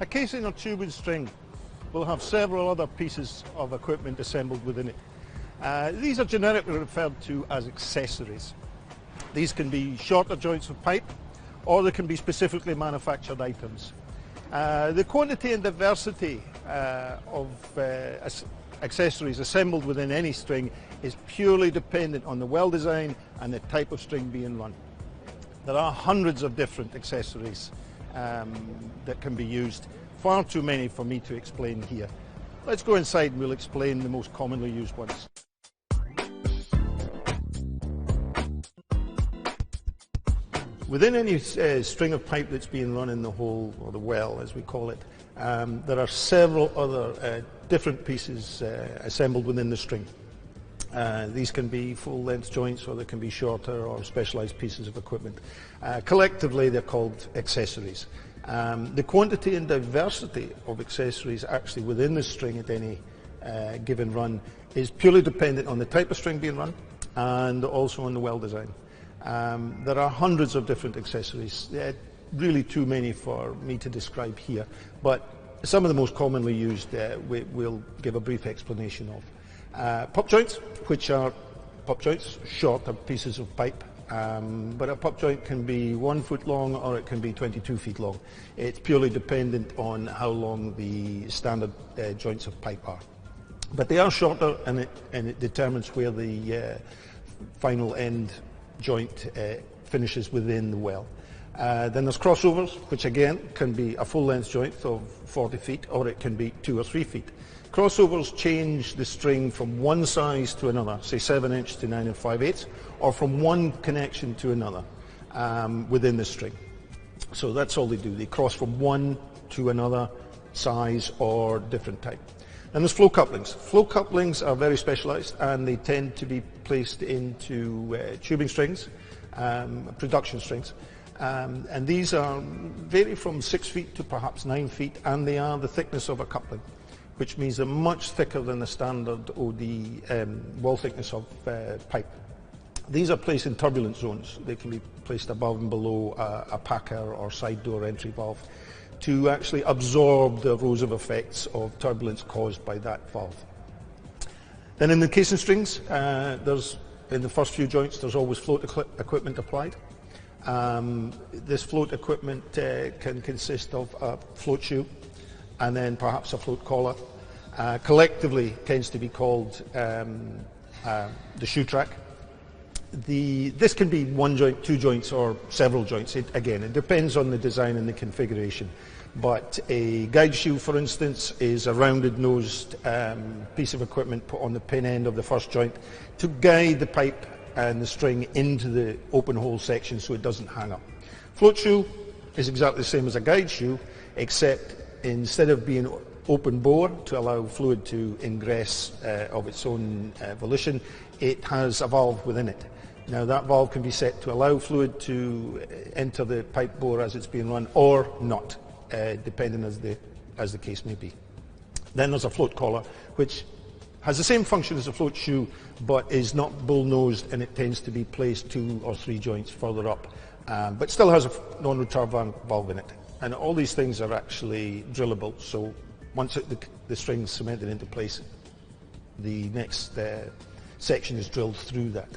A casing or tubing string will have several other pieces of equipment assembled within it. These are generically referred to as accessories. These can be shorter joints of pipe, or they can be specifically manufactured items. The quantity and diversity of accessories assembled within any string is purely dependent on the well design and the type of string being run. There are hundreds of different accessories that can be used, far too many for me to explain here. Let's go inside and we'll explain the most commonly used ones. Within any string of pipe that's being run in the hole, or the well as we call it, there are several other different pieces assembled within the string. These can be full-length joints, or they can be shorter or specialised pieces of equipment. Collectively they're called accessories. The quantity and diversity of accessories actually within the string at any given run is purely dependent on the type of string being run and also on the well design. There are hundreds of different accessories, really too many for me to describe here, but some of the most commonly used we'll give a brief explanation of. Pup joints, which are pup joints, shorter pieces of pipe, but a pup joint can be 1 foot long or it can be 22 feet long. It's purely dependent on how long the standard joints of pipe are. But they are shorter, and it determines where the final end joint finishes within the well. Then there's crossovers, which again can be a full-length joint of 40 feet, or it can be 2 or 3 feet. Crossovers change the string from one size to another, say 7" to 9 5/8, or from one connection to another within the string. So that's all they do. They cross from one to another size or different type. And there's flow couplings. Flow couplings are very specialised, and they tend to be placed into tubing strings, production strings. And these vary from 6 feet to perhaps 9 feet, and they are the thickness of a coupling, which means they're much thicker than the standard OD wall thickness of pipe. These are placed in turbulent zones. They can be placed above and below a packer or side door entry valve to actually absorb the erosive effects of turbulence caused by that valve. Then in the casing strings, in the first few joints, there's always float equipment applied. This float equipment can consist of a float shoe and then perhaps a float collar. Collectively tends to be called the shoe track. This can be one joint, two joints, or several joints. Again, it depends on the design and the configuration. But a guide shoe, for instance, is a rounded-nosed piece of equipment put on the pin end of the first joint to guide the pipe and the string into the open hole section so it doesn't hang up. Float shoe is exactly the same as a guide shoe, except instead of being open bore to allow fluid to ingress of its own volition, it has a valve within it. Now that valve can be set to allow fluid to enter the pipe bore as it's being run, or not, depending as the case may be. Then there's a float collar, which has the same function as a float shoe, but is not bull-nosed, and it tends to be placed 2 or 3 joints further up, but still has a non-return valve in it. And all these things are actually drillable, so once the string's cemented into place, the next section is drilled through that.